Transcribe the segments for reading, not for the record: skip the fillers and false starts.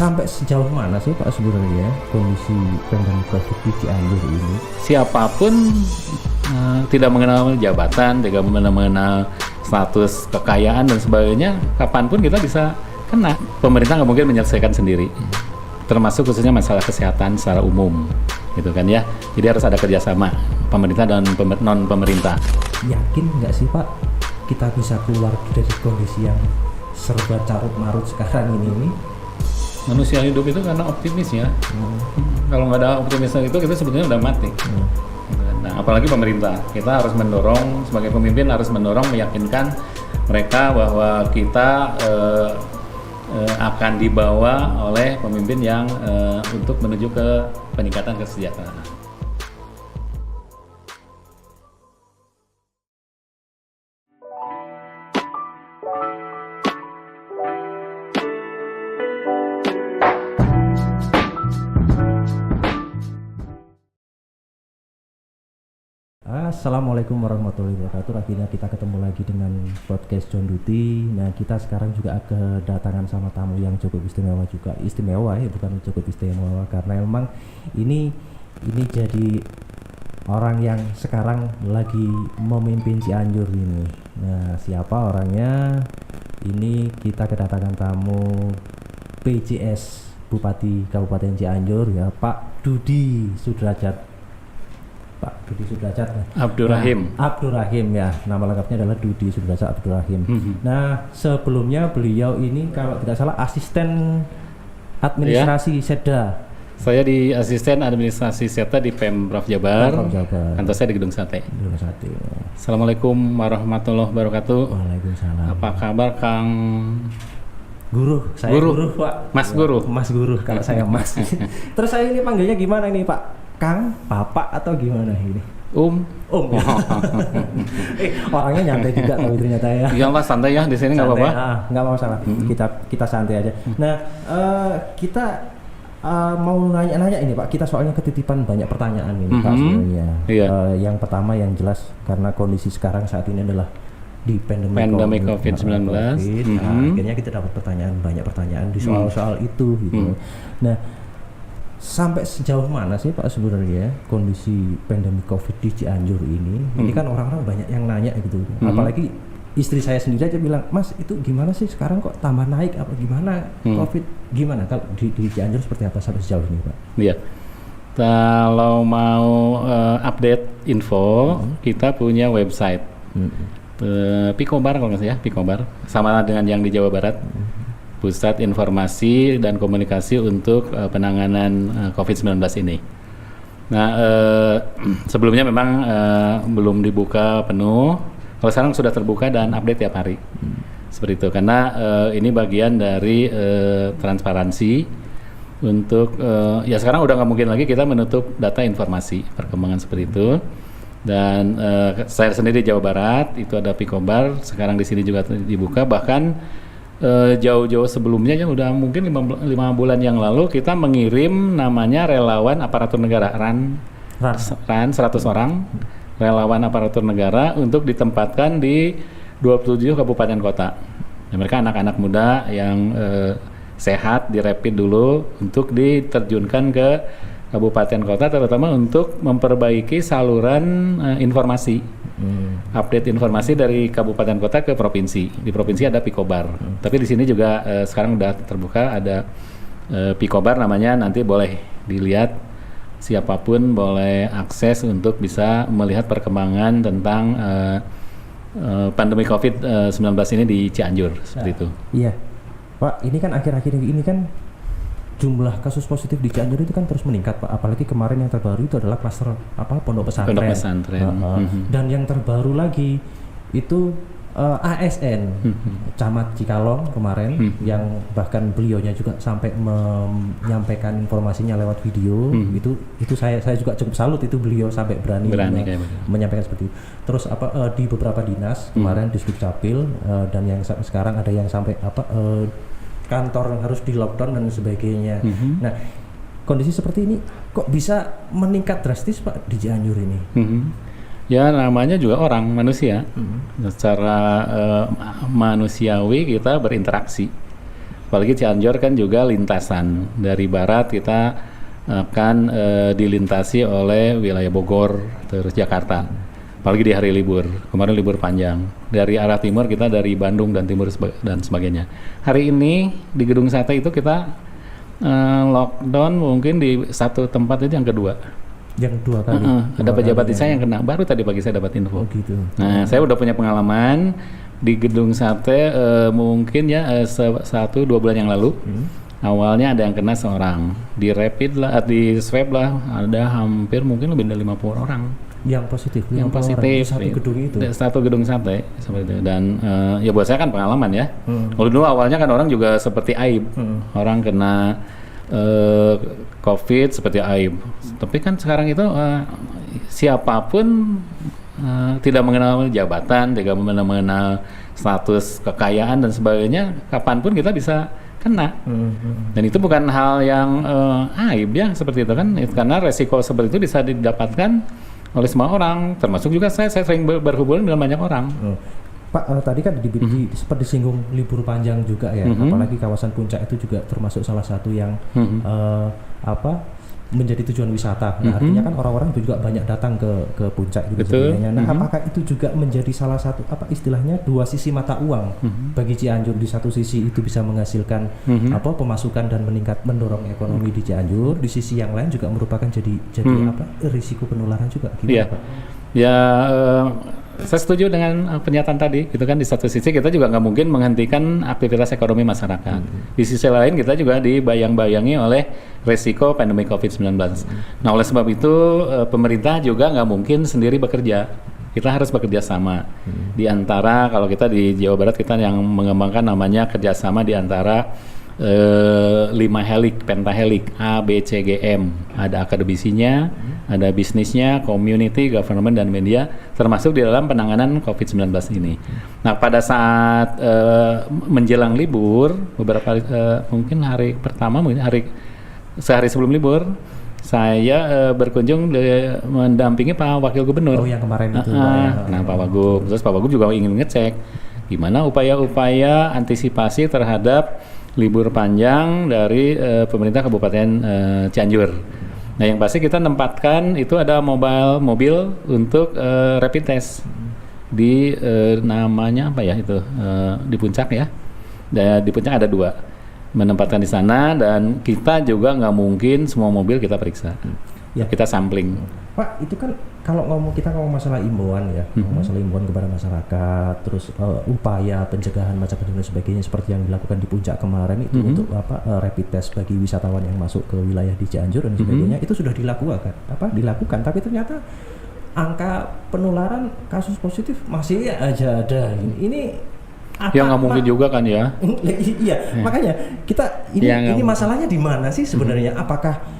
sampai sejauh mana sih Pak sebenarnya kondisi pandemi COVID di Cianjur ini? Siapapun tidak mengenal jabatan, tidak mengenal status kekayaan dan sebagainya, kapanpun kita bisa kena. Pemerintah nggak mungkin menyelesaikan sendiri, termasuk khususnya masalah kesehatan secara umum, gitu kan ya. Jadi harus ada kerjasama pemerintah dan non pemerintah. Yakin nggak sih Pak kita bisa keluar dari kondisi yang serba carut marut sekarang ini? Manusia hidup itu karena optimis ya. Kalau nggak ada optimisme itu kita sebetulnya udah mati. Nah, apalagi pemerintah, kita harus mendorong sebagai pemimpin, harus mendorong, meyakinkan mereka bahwa kita akan dibawa oleh pemimpin yang untuk menuju ke peningkatan kesejahteraan. Assalamualaikum warahmatullahi wabarakatuh. Akhirnya kita ketemu lagi dengan podcast John Duty. Nah, kita sekarang juga kedatangan sama tamu yang cukup istimewa juga. Istimewa ya, bukan cukup istimewa karena memang ini jadi orang yang sekarang lagi memimpin Cianjur ini. Nah, siapa orangnya? Ini kita kedatangan tamu PJS Bupati Kabupaten Cianjur ya, Pak Dudi Sudrajat. Pak Dudi Sudrajat Abdurrahim. Nah, Abdurrahim ya, nama lengkapnya adalah Dudi Sudrajat Abdurrahim. Nah, sebelumnya beliau ini kalau tidak salah asisten administrasi Seda. Saya di asisten administrasi Seda di Pemprov Jabar. Kantor saya di Gedung Sate. Gedung Sate. Assalamualaikum warahmatullahi wabarakatuh. Waalaikumsalam. Apa kabar Kang Guru? Saya guru Pak. Mas Guru. Mas Guru kalau saya Mas. Terus saya ini panggilnya gimana ini Pak? Kang, Bapak atau gimana ini? Orangnya nyantai juga tapi ternyata ya. Iya Mas, santai ya di sini nggak apa-apa. Nggak masalah. Kita santai aja. Nah, kita mau nanya-nanya ini Pak. Kita soalnya ketitipan banyak pertanyaan ini Pak sebenarnya. Iya. Yang pertama yang jelas karena kondisi sekarang saat ini adalah di pandemi COVID-19. Akhirnya kita dapat banyak pertanyaan di soal-soal itu gitu. Nah, sampai sejauh mana sih Pak sebenarnya kondisi pandemi COVID di Cianjur ini? Ini kan orang-orang banyak yang nanya gitu. Apalagi istri saya sendiri aja bilang, Mas itu gimana sih sekarang kok tambah naik apa gimana? COVID gimana? Kalau di Cianjur seperti apa sampai sejauh ini Pak? Iya. Kalau mau update info, kita punya website. Picobar kalau nggak salah ya, Picobar. Sama dengan yang di Jawa Barat. Pusat Informasi dan Komunikasi untuk penanganan COVID-19 ini. Nah, sebelumnya memang belum dibuka penuh. Kalau sekarang sudah terbuka dan update tiap hari. Seperti itu. Karena ini bagian dari transparansi untuk ya sekarang udah nggak mungkin lagi kita menutup data informasi perkembangan seperti itu. Dan saya sendiri di Jawa Barat itu ada Picobar. Sekarang di sini juga dibuka, bahkan jauh-jauh sebelumnya ya udah mungkin 5 bulan yang lalu kita mengirim namanya relawan aparatur negara RAN 100 orang relawan aparatur negara untuk ditempatkan di 27 kabupaten kota. Ya, mereka anak-anak muda yang sehat dirapid dulu untuk diterjunkan ke kabupaten kota terutama untuk memperbaiki saluran informasi. Update informasi dari kabupaten kota ke provinsi. Di provinsi ada Picobar. Tapi di sini juga sekarang udah terbuka ada Picobar namanya, nanti boleh dilihat, siapapun boleh akses untuk bisa melihat perkembangan tentang pandemi COVID-19 ini di Cianjur seperti itu. Iya. Pak, ini kan akhir-akhir ini kan jumlah kasus positif di Cianjur itu kan terus meningkat Pak, apalagi kemarin yang terbaru itu adalah klaster pondok pesantren. Dan yang terbaru lagi itu ASN Camat Cikalong kemarin yang bahkan beliaunya juga sampai menyampaikan informasinya lewat video. Itu saya juga cukup salut itu beliau sampai berani menyampaikan seperti itu. Terus di beberapa dinas kemarin di Dukcapil dan yang sekarang ada yang sampai kantor yang harus di lockdown dan sebagainya. Nah, kondisi seperti ini kok bisa meningkat drastis Pak di Cianjur ini? Ya namanya juga orang manusia. Secara manusiawi kita berinteraksi. Apalagi Cianjur kan juga lintasan dari barat kita akan dilintasi oleh wilayah Bogor terus Jakarta. Apalagi di hari libur, kemarin libur panjang. Dari arah timur kita dari Bandung dan timur dan sebagainya. Hari ini di Gedung Sate itu kita lockdown mungkin di satu tempat itu yang kedua. Yang dua kali. Ada pejabat di saya yang kena, baru tadi pagi saya dapat info. Oh gitu. Nah, saya udah punya pengalaman di Gedung Sate mungkin ya 1-2 bulan yang lalu. Awalnya ada yang kena seorang, di rapid lah, di swab lah, ada hampir mungkin lebih dari 50 orang. Yang positif di satu gedung itu. Satu gedung Sate seperti itu. Dan ya buat saya kan pengalaman ya. Kalau dulu awalnya kan orang juga seperti aib, orang kena COVID seperti aib. Tapi kan sekarang itu siapapun tidak mengenal jabatan, tidak mengenal status kekayaan dan sebagainya, kapanpun kita bisa kena. Dan itu bukan hal yang aib ya seperti itu kan, karena resiko seperti itu bisa didapatkan oleh semua orang, termasuk juga saya sering berhubungan dengan banyak orang. Pak, tadi kan sempat disinggung libur panjang juga ya, apalagi kawasan Puncak itu juga termasuk salah satu yang menjadi tujuan wisata. Nah, artinya kan orang-orang juga banyak datang ke Puncak gitu sebenarnya. Nah, apakah itu juga menjadi salah satu istilahnya dua sisi mata uang bagi Cianjur? Di satu sisi itu bisa menghasilkan pemasukan dan mendorong ekonomi di Cianjur, di sisi yang lain juga merupakan jadi risiko penularan juga. Iya. Ya, saya setuju dengan pernyataan tadi. Itu kan di satu sisi kita juga nggak mungkin menghentikan aktivitas ekonomi masyarakat. Di sisi lain kita juga dibayang-bayangi oleh resiko pandemi COVID-19. Nah, oleh sebab itu pemerintah juga nggak mungkin sendiri bekerja. Kita harus bekerja sama. Di antara, kalau kita di Jawa Barat kita yang mengembangkan namanya kerjasama di antara 5 helik, pentahelik, A, B, C, G, M. Ada akademisinya, ada bisnisnya, community, government, dan media, termasuk di dalam penanganan COVID-19 ini. Nah, pada saat menjelang libur, beberapa mungkin hari pertama, mungkin sehari sebelum libur, saya berkunjung mendampingi Pak Wakil Gubernur. Oh, yang kemarin itu. Nah, Pak Wagub. Terus Pak Wagub juga ingin ngecek gimana upaya-upaya antisipasi terhadap libur panjang dari pemerintah Kabupaten Cianjur. Nah, yang pasti kita tempatkan itu ada mobil untuk rapid test di namanya apa ya itu di Puncak ya. Di Puncak ada 2 menempatkan di sana, dan kita juga nggak mungkin semua mobil kita periksa. Ya. Kita sampling. Pak, itu kan kalau kita ngomong masalah imbauan ya, masalah imbauan kepada masyarakat, terus upaya pencegahan macam-macam dan sebagainya seperti yang dilakukan di Puncak kemarin itu untuk rapid test bagi wisatawan yang masuk ke wilayah di Cianjur dan sebagainya, itu sudah dilakukan, tapi ternyata angka penularan kasus positif masih aja ada. Ini ya nggak mungkin juga kan ya. Iya, makanya kita ini masalahnya di mana sih sebenarnya? Apakah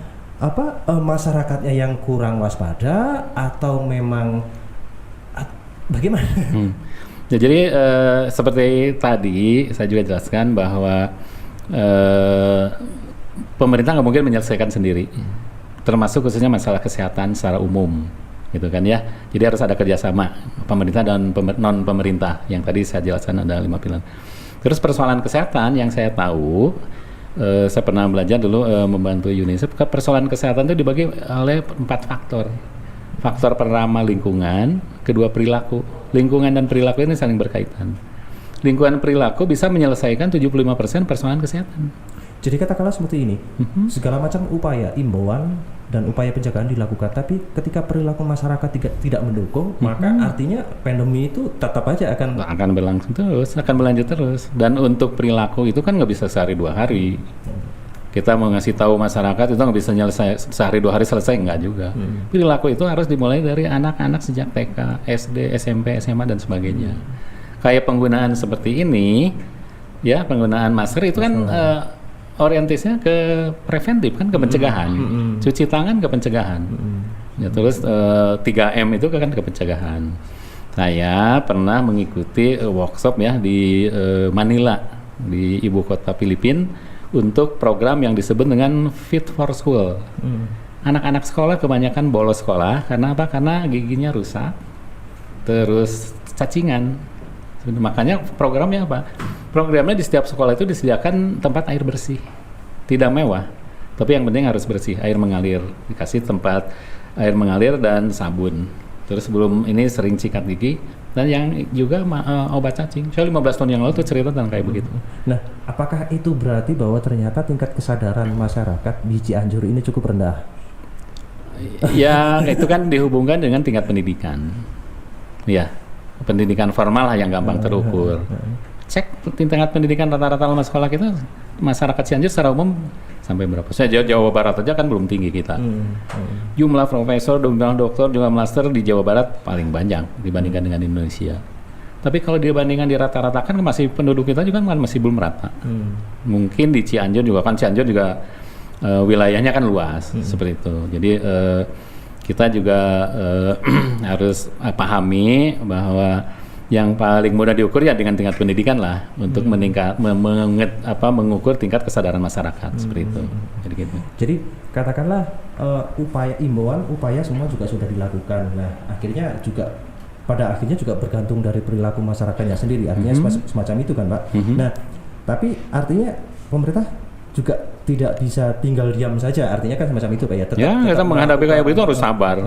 masyarakatnya yang kurang waspada atau memang bagaimana? Ya, jadi seperti tadi saya juga jelaskan bahwa pemerintah nggak mungkin menyelesaikan sendiri, termasuk khususnya masalah kesehatan secara umum, gitu kan ya. Jadi harus ada kerjasama pemerintah dan non pemerintah yang tadi saya jelaskan ada 5 pilar. Terus persoalan kesehatan yang saya tahu, saya pernah belajar dulu membantu UNICEF, persoalan kesehatan itu dibagi oleh 4 faktor. Faktor pertama lingkungan, kedua perilaku. Lingkungan dan perilaku ini saling berkaitan. Lingkungan perilaku bisa menyelesaikan 75% persoalan kesehatan. Jadi katakanlah seperti ini, segala macam upaya imbauan dan upaya pencegahan dilakukan, tapi ketika perilaku masyarakat tidak mendukung, maka artinya pandemi itu tetap aja akan berlangsung terus, akan berlanjut terus. Dan untuk perilaku itu kan nggak bisa sehari 2 hari. Kita mau ngasih tahu masyarakat itu nggak bisa nyelesai sehari 2 hari selesai, nggak juga. Perilaku itu harus dimulai dari anak-anak sejak TK, SD, SMP, SMA dan sebagainya. Kayak penggunaan seperti ini, ya penggunaan masker itu kan orientisnya ke preventif kan, ke pencegahan. Cuci tangan ke pencegahan. Ya, terus 3M itu kan ke pencegahan. Saya pernah mengikuti workshop ya di Manila, di ibu kota Filipina, untuk program yang disebut dengan Fit for School. Anak-anak sekolah kebanyakan bolos sekolah karena apa? Karena giginya rusak, terus cacingan. Makanya programnya apa? Programnya di setiap sekolah itu disediakan tempat air bersih. Tidak mewah, tapi yang penting harus bersih, air mengalir. Dikasih tempat air mengalir dan sabun. Terus sebelum ini sering sikat gigi dan yang juga obat cacing. Saya 15 tahun yang lalu tuh cerita tentang kayak begitu. Nah, apakah itu berarti bahwa ternyata tingkat kesadaran masyarakat di Cianjur ini cukup rendah? Ya, itu kan dihubungkan dengan tingkat pendidikan. Ya, pendidikan formal lah yang gampang terukur. Cek tingkat pendidikan rata-rata lama sekolah kita, masyarakat Cianjur secara umum sampai berapa? Saya Jawa Barat aja kan belum tinggi kita. Jumlah profesor, jumlah doktor, jumlah master di Jawa Barat paling banyak dibandingkan dengan Indonesia. Tapi kalau dibandingkan di rata-rata kan masih penduduk kita juga kan masih belum rata. Mungkin di Cianjur juga kan Cianjur juga wilayahnya kan luas seperti itu. Jadi kita juga harus pahami bahwa yang paling mudah diukur ya dengan tingkat pendidikan lah untuk mengukur tingkat kesadaran masyarakat seperti itu. Jadi gitu. Jadi katakanlah upaya semua juga sudah dilakukan. Nah, pada akhirnya juga bergantung dari perilaku masyarakatnya sendiri. Artinya semacam itu kan, Pak. Nah, tapi artinya pemerintah juga tidak bisa tinggal diam saja, artinya kan semacam itu Pak ya. Kita menghadapi kayak begitu harus sabar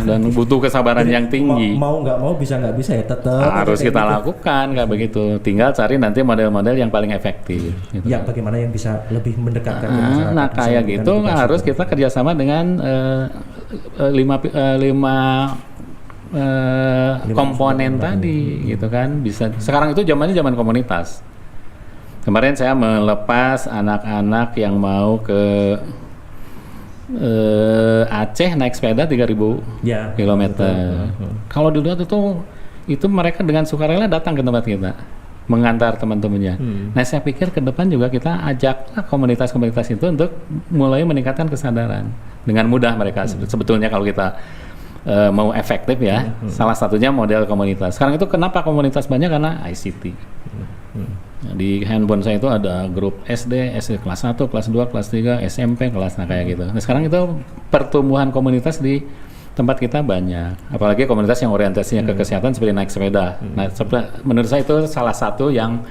dan butuh kesabaran yang tinggi. Mau nggak mau, bisa nggak bisa ya tetap harus kita lakukan kayak begitu. Tinggal cari nanti model-model yang paling efektif. Gitu. Ya bagaimana yang bisa lebih mendekatkan ke masyarakat. Nah kayak gitu harus kita kerjasama dengan lima komponen tadi gitu kan. Bisa sekarang itu zaman komunitas. Kemarin saya melepas anak-anak yang mau ke Aceh naik sepeda 3.000 km. Kalau dilihat itu mereka dengan sukarela datang ke tempat kita mengantar teman-temannya. Nah saya pikir ke depan juga kita ajak komunitas-komunitas itu untuk mulai meningkatkan kesadaran dengan mudah mereka. Sebetulnya kalau kita mau efektif ya, salah satunya model komunitas. Sekarang itu kenapa komunitas banyak? Karena ICT. Di handphone saya itu ada grup SD kelas 1, kelas 2, kelas 3, SMP, kelas kayak gitu. Nah sekarang itu pertumbuhan komunitas di tempat kita banyak. Apalagi komunitas yang orientasinya ke kesehatan seperti naik sepeda. Nah menurut saya itu salah satu yang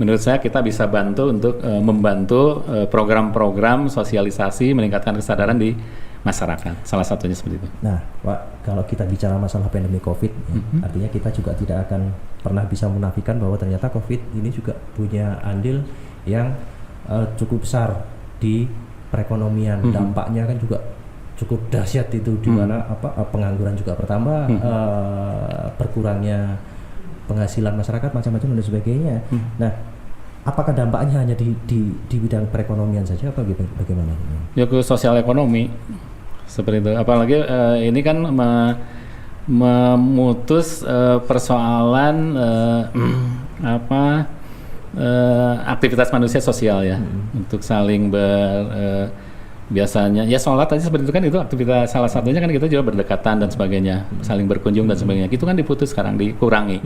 menurut saya kita bisa bantu untuk membantu program-program sosialisasi meningkatkan kesadaran di masyarakat. Salah satunya seperti itu. Nah, Pak, kalau kita bicara masalah pandemi COVID, artinya kita juga tidak akan pernah bisa menafikan bahwa ternyata COVID ini juga punya andil yang cukup besar di perekonomian. Dampaknya kan juga cukup dahsyat itu, di mana pengangguran juga bertambah, berkurangnya penghasilan masyarakat macam-macam dan sebagainya. Nah, apakah dampaknya hanya di bidang perekonomian saja apa bagaimana? Ya ke sosial ekonomi seperti itu. Apalagi ini kan memutus persoalan aktivitas manusia sosial ya, untuk saling biasanya ya sholat aja seperti itu kan, itu aktivitas salah satunya kan kita juga berdekatan dan sebagainya, saling berkunjung dan sebagainya. Itu kan diputus sekarang, dikurangi.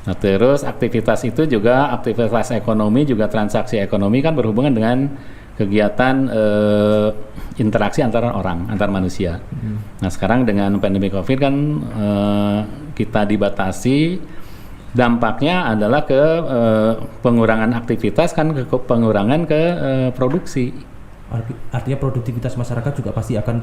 Nah, terus aktivitas itu juga aktivitas ekonomi, juga transaksi ekonomi kan berhubungan dengan kegiatan interaksi antar orang, antar manusia. Nah sekarang dengan pandemi COVID kan kita dibatasi, dampaknya adalah ke pengurangan aktivitas kan, ke pengurangan ke produksi. Artinya produktivitas masyarakat juga pasti akan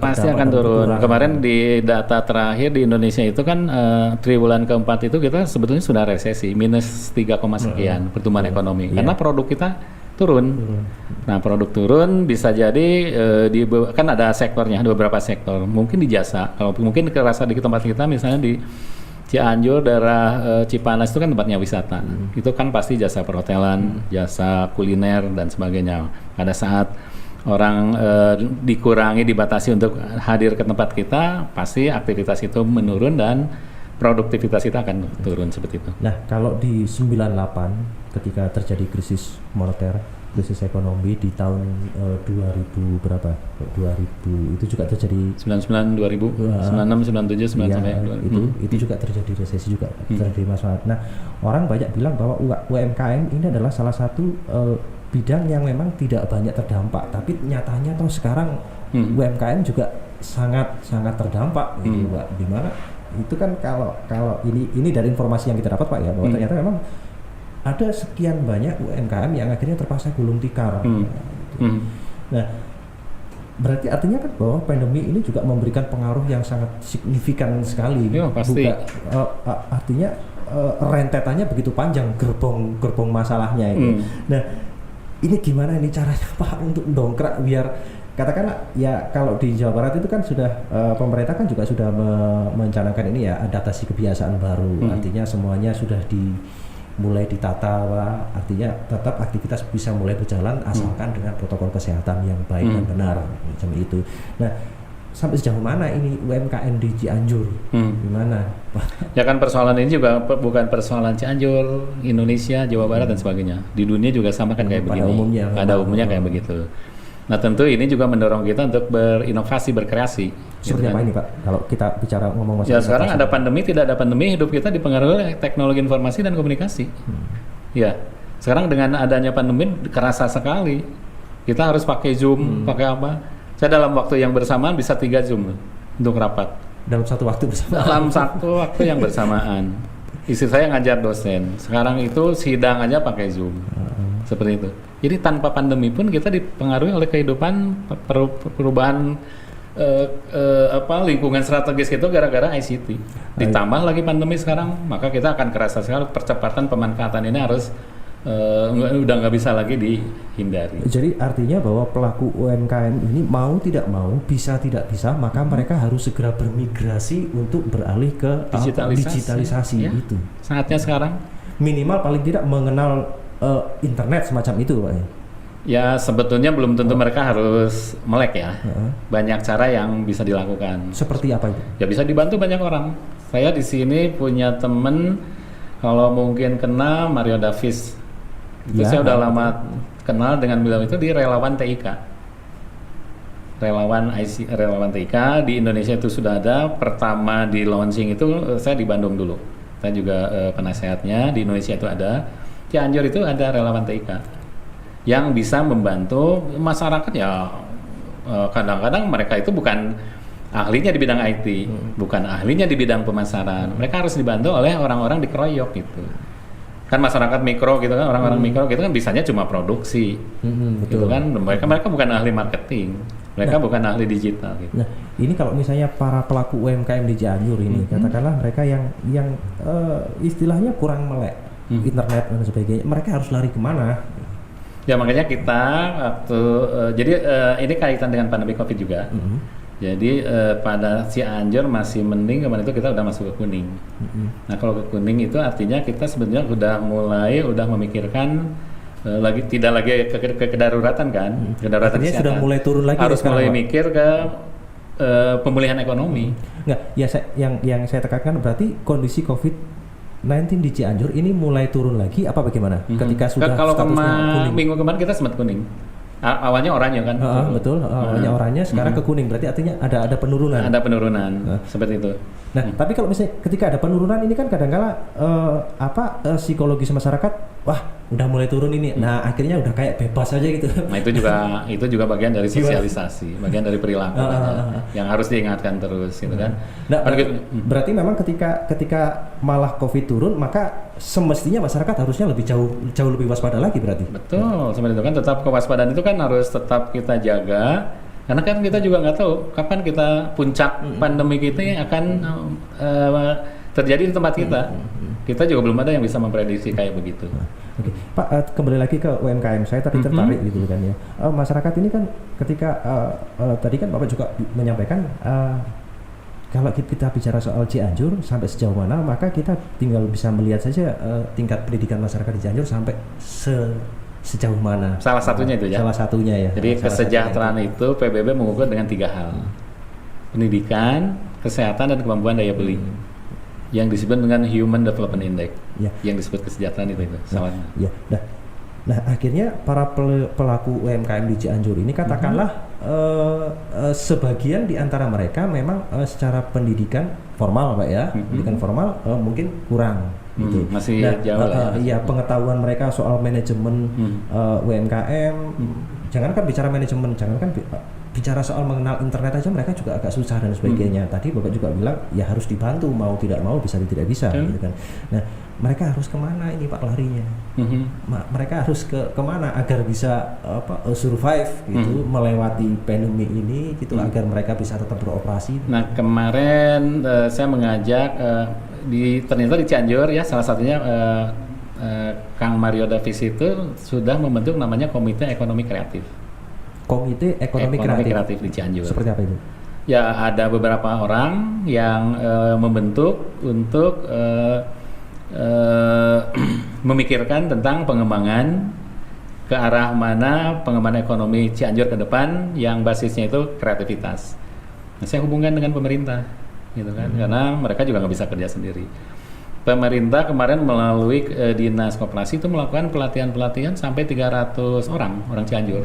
turun. Kemarin di data terakhir di Indonesia itu kan triwulan keempat itu kita sebetulnya sudah resesi, minus 3, sekian pertumbuhan ekonomi, karena produk kita turun. Nah produk turun bisa jadi kan ada sektornya, ada beberapa sektor. Mungkin di jasa, kalau mungkin kerasa di tempat kita misalnya di Cianjur, daerah Cipanas itu kan tempatnya wisata. Itu kan pasti jasa perhotelan, jasa kuliner dan sebagainya. Pada saat orang dikurangi, dibatasi untuk hadir ke tempat kita, pasti aktivitas itu menurun dan produktivitas kita akan turun seperti itu. Nah, kalau di 98 ketika terjadi krisis moneter, krisis ekonomi di tahun 2000 berapa? 2000 itu juga terjadi 99, 2000, 96, 97, 99 sampai 2000. Itu juga terjadi resesi juga, terjadi masalah. Nah, orang banyak bilang bahwa UMKM ini adalah salah satu bidang yang memang tidak banyak terdampak, tapi nyatanya sekarang UMKM juga sangat terdampak gitu, Pak. Di mana itu kan kalau ini dari informasi yang kita dapat Pak ya, bahwa ternyata memang ada sekian banyak UMKM yang akhirnya terpaksa gulung tikar. Nah, berarti artinya kan bahwa pandemi ini juga memberikan pengaruh yang sangat signifikan sekali. Ya, pasti. Artinya rentetannya begitu panjang gerbong masalahnya itu. Nah, ini gimana ini caranya Pak untuk dongkrak biar katakanlah ya kalau di Jawa Barat itu kan sudah pemerintah kan juga sudah mencanangkan ini ya adaptasi kebiasaan baru. Artinya semuanya sudah mulai ditata, artinya tetap aktivitas bisa mulai berjalan asalkan dengan protokol kesehatan yang baik dan benar macam itu. Nah, sampai sejauh mana ini UMKM di Cianjur? Gimana, Pak? Ya kan persoalan ini juga bukan persoalan Cianjur, Indonesia, Jawa Barat dan sebagainya. Di dunia juga sama kan kayak begini. Pada umumnya kayak begitu. Nah, tentu ini juga mendorong kita untuk berinovasi, berkreasi. Seperti apa ini Pak? Kalau kita bicara ngomong masalah. Ya sekarang ada pandemi, tidak ada pandemi, hidup kita dipengaruhi oleh teknologi informasi dan komunikasi. Ya, sekarang dengan adanya pandemi kerasa sekali. Kita harus pakai Zoom, pakai apa? Saya dalam waktu yang bersamaan bisa 3 Zoom untuk rapat. Dalam satu waktu bersamaan? Dalam satu waktu yang bersamaan. Istri saya ngajar dosen. Sekarang itu sidang aja pakai Zoom. Seperti itu. Jadi tanpa pandemi pun kita dipengaruhi oleh kehidupan perubahan lingkungan strategis itu gara-gara ICT. Ditambah lagi pandemi sekarang, maka kita akan kerasa sekali percepatan pemanfaatan ini harus udah nggak bisa lagi dihindari. Jadi artinya bahwa pelaku UMKM ini mau tidak mau, bisa tidak bisa, maka mereka harus segera bermigrasi untuk beralih ke digitalisasi ya, itu. Saatnya sekarang. Minimal paling tidak mengenal internet semacam itu, Pak. Ya sebetulnya belum tentu mereka harus melek ya. Banyak cara yang bisa dilakukan. Seperti apa itu? Ya bisa dibantu banyak orang. Saya di sini punya temen, kalau mungkin kenal Mario Davis. Itu ya, saya udah lama kenal dengan beliau itu di relawan TIK. Relawan TIK di Indonesia itu sudah ada. Pertama di launching itu saya di Bandung dulu. Saya juga penasehatnya di Indonesia itu ada. Cianjur itu ada relawan TIK yang bisa membantu masyarakat ya. Kadang-kadang mereka itu bukan ahlinya di bidang IT, bukan ahlinya di bidang pemasaran. Mereka harus dibantu oleh orang-orang dikeroyok gitu. Kan masyarakat mikro gitu kan, orang-orang mikro gitu kan bisanya cuma produksi, gitu kan. Mereka bukan ahli marketing, mereka bukan ahli digital. Gitu. Nah, ini kalau misalnya para pelaku UMKM di Cianjur ini, katakanlah mereka yang istilahnya kurang melek internet dan sebagainya, mereka harus lari kemana? Ya makanya kita waktu ini kaitan dengan pandemi COVID juga. Jadi pada Cianjur masih mending, kemarin itu kita udah masuk ke kuning. Nah kalau ke kuning itu artinya kita sebenarnya udah memikirkan tidak lagi ke kedaruratan kan, kedaruratan artinya sudah mulai turun lagi. Harus mulai mikir ke pemulihan ekonomi. Enggak, ya yang saya tekankan berarti kondisi COVID-19 di Cianjur ini mulai turun lagi apa bagaimana? Ketika sudah kalau statusnya kuning. Minggu kemarin kita sempat kuning. Awalnya oranye kan? Betul, awalnya oranye, sekarang ke kuning. Berarti artinya ada penurunan. Ada penurunan, seperti itu. Nah, tapi kalau misalnya ketika ada penurunan ini kan kadang-kala psikologis masyarakat, wah udah mulai turun ini. Nah akhirnya udah kayak bebas aja gitu. Nah itu juga bagian dari sosialisasi, bagian dari perilaku yang harus diingatkan terus gitu kan. Nah, berarti memang ketika malah COVID turun, maka semestinya masyarakat harusnya jauh lebih waspada lagi berarti. Betul, seperti itu kan. Tetap kewaspadaan itu kan harus tetap kita jaga. Karena kan kita juga nggak tahu kapan kita puncak pandemi kita akan terjadi di tempat kita. Kita juga belum ada yang bisa memprediksi kayak begitu. Oke. Pak, kembali lagi ke UMKM, saya tadi tertarik gitu kan ya. Masyarakat ini kan ketika tadi kan Bapak juga menyampaikan kalau kita bicara soal Cianjur sampai sejauh mana, maka kita tinggal bisa melihat saja tingkat pendidikan masyarakat di Cianjur sampai sejauh mana. Salah satunya itu ya. Salah satunya ya. Jadi kesejahteraan itu PBB mengukur dengan 3 hal. Pendidikan, kesehatan, dan kemampuan daya beli. Yang disebut dengan Human Development Index, yang disebut kesejahteraan itu salahnya. Nah, akhirnya para pelaku UMKM di Cianjur ini katakanlah sebagian di antara mereka memang secara pendidikan formal, Pak ya, pendidikan formal mungkin kurang. Gitu. Masih jauh lah. Iya, pengetahuan mereka soal manajemen UMKM jangankan bicara manajemen, jangankan bicara soal mengenal internet aja mereka juga agak susah dan sebagainya. Tadi Bapak juga bilang ya harus dibantu, mau tidak mau, bisa tidak bisa gitu kan. Nah, mereka harus kemana ini Pak larinya? Mereka harus kemana agar bisa survive gitu, melewati pandemi ini gitu, agar mereka bisa tetap beroperasi. Nah, kemarin saya mengajak ternyata di Cianjur ya, salah satunya Kang Mario Davis itu sudah membentuk namanya Komite Ekonomi Kreatif. Komite Ekonomi Kreatif di Cianjur. Seperti apa itu? Ya, ada beberapa orang yang membentuk untuk memikirkan tentang pengembangan ke arah mana pengembangan ekonomi Cianjur ke depan yang basisnya itu kreativitas. Nah, saya hubungkan dengan pemerintah, gitu kan, karena mereka juga nggak bisa kerja sendiri. Pemerintah kemarin melalui Dinas Koperasi itu melakukan pelatihan sampai 300 orang Cianjur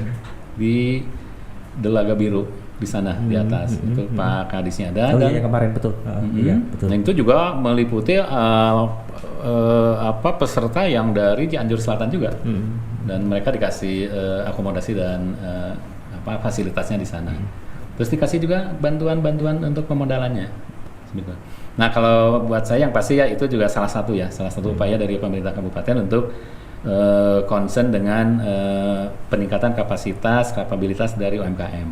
di Delaga Biru di sana di atas itu Pak Kadisnya ada. Dan yang kemarin betul. Iya, betul. Nah, itu juga meliputi peserta yang dari Cianjur Selatan juga, dan mereka dikasih akomodasi dan fasilitasnya di sana. Terus dikasih juga bantuan untuk pemodalannya. Nah, kalau buat saya yang pasti ya itu juga salah satu upaya dari pemerintah kabupaten untuk concern dengan peningkatan kapabilitas dari UMKM.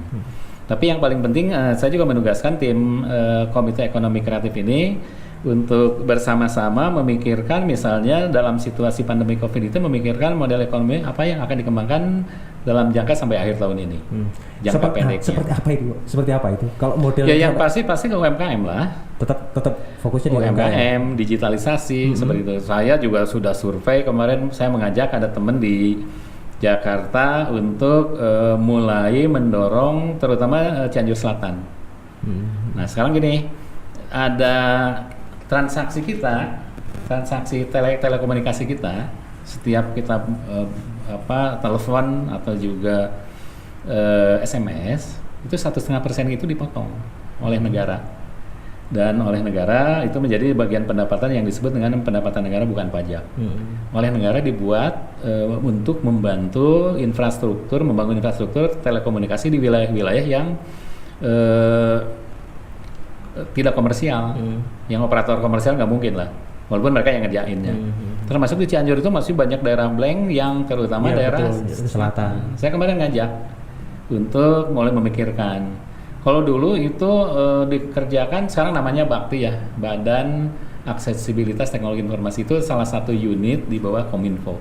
Tapi yang paling penting saya juga menugaskan tim Komite Ekonomi Kreatif ini untuk bersama-sama memikirkan, misalnya dalam situasi pandemi COVID itu, memikirkan model ekonomi apa yang akan dikembangkan dalam jangka sampai akhir tahun ini. Jangka pendeknya. Seperti apa itu? Kalau model yang pasti ke UMKM lah. Tetap fokusnya di UMKM, digitalisasi seperti itu. Saya juga sudah survei kemarin, saya mengajak ada teman di Jakarta untuk mulai mendorong terutama Cianjur Selatan. Nah, sekarang gini, ada transaksi telekomunikasi kita, setiap kita telepon atau juga SMS itu 1,5% itu dipotong oleh negara, dan oleh negara itu menjadi bagian pendapatan yang disebut dengan pendapatan negara bukan pajak. Oleh negara dibuat untuk membantu membangun infrastruktur telekomunikasi di wilayah-wilayah yang tidak komersial, yang operator komersial nggak mungkin lah, walaupun mereka yang ngerjainnya. Termasuk di Cianjur itu masih banyak daerah blank yang terutama daerah selatan. Saya kemarin ngajak untuk mulai memikirkan. Kalau dulu itu dikerjakan, sekarang namanya Bakti ya, Badan Aksesibilitas Teknologi Informasi, itu salah satu unit di bawah Kominfo.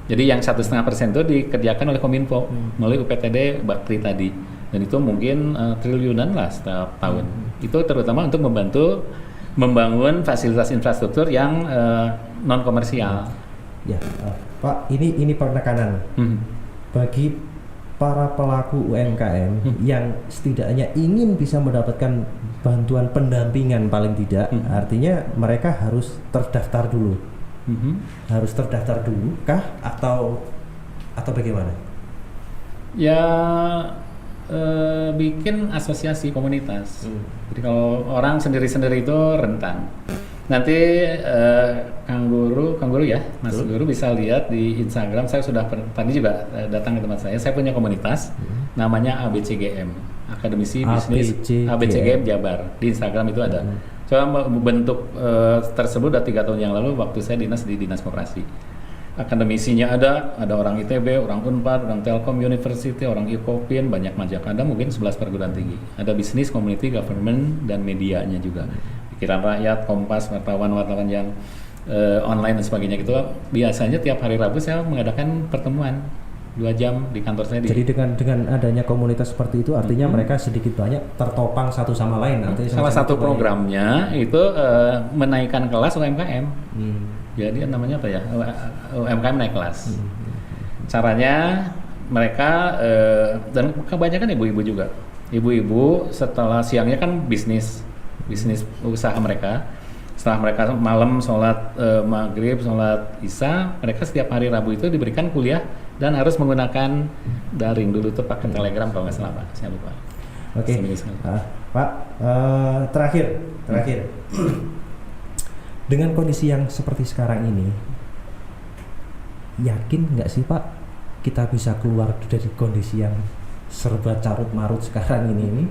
Jadi yang 1,5% itu dikerjakan oleh Kominfo melalui UPTD Bakti tadi. Dan itu mungkin triliunan lah setiap tahun. Itu terutama untuk membantu membangun fasilitas infrastruktur yang non komersial. Ya, Pak, ini penekanan bagi para pelaku UMKM yang setidaknya ingin bisa mendapatkan bantuan pendampingan paling tidak, artinya mereka harus terdaftar dulu. Harus terdaftar dulu kah atau bagaimana? Ya, bikin asosiasi komunitas. Jadi kalau orang sendiri-sendiri itu rentan. Nanti Kang Guru ya, Mas Guru bisa lihat di Instagram. Saya sudah tadi juga datang ke tempat saya. Saya punya komunitas namanya ABCGM, Akademisi Bisnis ABCGM Jabar. Di Instagram itu ada. Coba bentuk tersebut udah 3 tahun yang lalu waktu saya dinas di Dinas Koperasi. Akademisinya ada orang ITB, orang Unpad, orang Telkom University, orang Ikopin, banyak macam. Ada mungkin 11 perguruan tinggi. Ada bisnis, community, government, dan medianya juga. Pikiran Rakyat, Kompas, wartawan yang online dan sebagainya gitu. Biasanya tiap hari Rabu saya mengadakan pertemuan 2 jam di kantor saya. Jadi dengan adanya komunitas seperti itu, artinya mereka sedikit banyak tertopang satu sama lain. Salah satu programnya itu menaikkan kelas UMKM. Jadi namanya apa ya, UMKM naik kelas. Caranya mereka dan kebanyakan ibu-ibu juga. Ibu-ibu setelah siangnya kan bisnis usaha mereka. Setelah mereka malam sholat maghrib, sholat isya, mereka setiap hari Rabu itu diberikan kuliah dan harus menggunakan daring. Dulu tuh pakai Telegram kalau nggak salah Pak, saya lupa. Oke. Pak, terakhir. Dengan kondisi yang seperti sekarang ini, yakin nggak sih Pak kita bisa keluar dari kondisi yang serba carut marut sekarang ini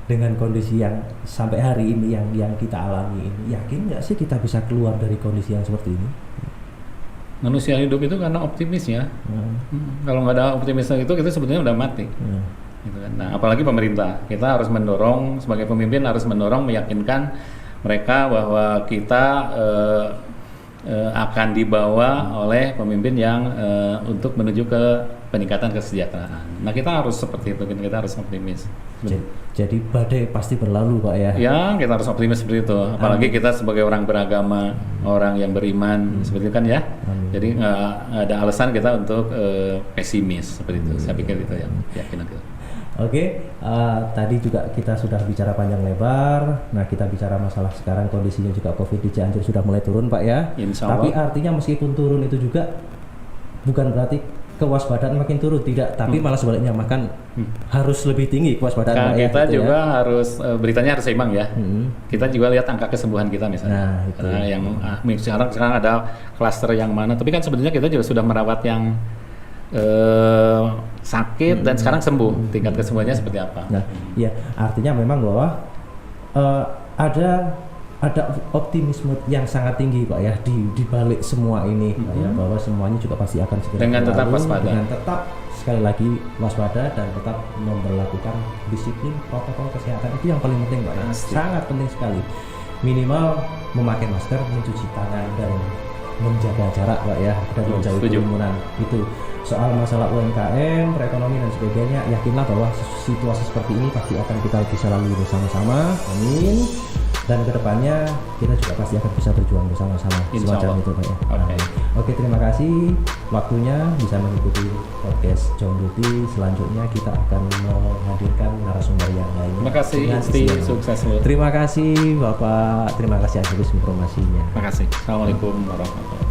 dengan kondisi yang sampai hari ini yang kita alami ini, yakin nggak sih kita bisa keluar dari kondisi yang seperti ini? Manusia hidup itu karena optimis ya. Kalau nggak ada optimis itu kita sebetulnya udah mati. Gitu kan. Nah, apalagi pemerintah, kita harus mendorong, sebagai pemimpin harus mendorong, meyakinkan mereka bahwa kita akan dibawa oleh pemimpin yang untuk menuju ke peningkatan kesejahteraan. Nah, kita harus seperti itu, kita harus optimis. Jadi badai pasti berlalu, Pak ya? Ya, kita harus optimis seperti itu. Apalagi kita sebagai orang beragama, orang yang beriman, seperti itu kan ya. Jadi nggak ada alasan kita untuk pesimis seperti itu. Saya pikir itu yang yakin itu. Oke, tadi juga kita sudah bicara panjang lebar. Nah, kita bicara masalah sekarang kondisinya juga COVID di Cianjur sudah mulai turun, Pak ya. Insya Allah. Tapi artinya meskipun turun itu juga bukan berarti kewaspadaan makin turun, tidak. Tapi malah sebaliknya makan harus lebih tinggi kewaspadaan. Nah, Pak, kita gitu juga ya. harus beritanya harus seimbang ya. Kita juga lihat angka kesembuhan kita misalnya. Nah, itu. Yang sekarang ada klaster yang mana. Tapi kan sebenarnya kita juga sudah merawat yang sakit dan sekarang sembuh. Tingkat kesembuhannya seperti apa? Nah, ya artinya memang bahwa ada optimisme yang sangat tinggi, Pak ya, di balik semua ini, Pak ya, bahwa semuanya juga pasti akan segera dengan tetap waspada. Dengan tetap sekali lagi waspada dan tetap memperlakukan disiplin protokol kesehatan, itu yang paling penting, Pak ya. Sangat penting sekali. Minimal memakai masker, mencuci tangan dan menjaga jarak, Pak ya, dan menjauhi kerumunan. Itu soal masalah UMKM, perekonomian dan sebagainya, yakinlah bahwa situasi seperti ini pasti akan kita bisa lalui bersama-sama. Amin. Dan kedepannya kita juga pasti akan bisa berjuang bersama-sama semacam itu, Pak ya. Oke, terima kasih waktunya bisa mengikuti podcast John Ruti. Selanjutnya kita akan menghadirkan narasumber yang lain. Terima kasih, Isti, sukses. Terima kasih Bapak, terima kasih atas informasinya. Terima kasih. Assalamualaikum warahmatullahi wabarakatuh.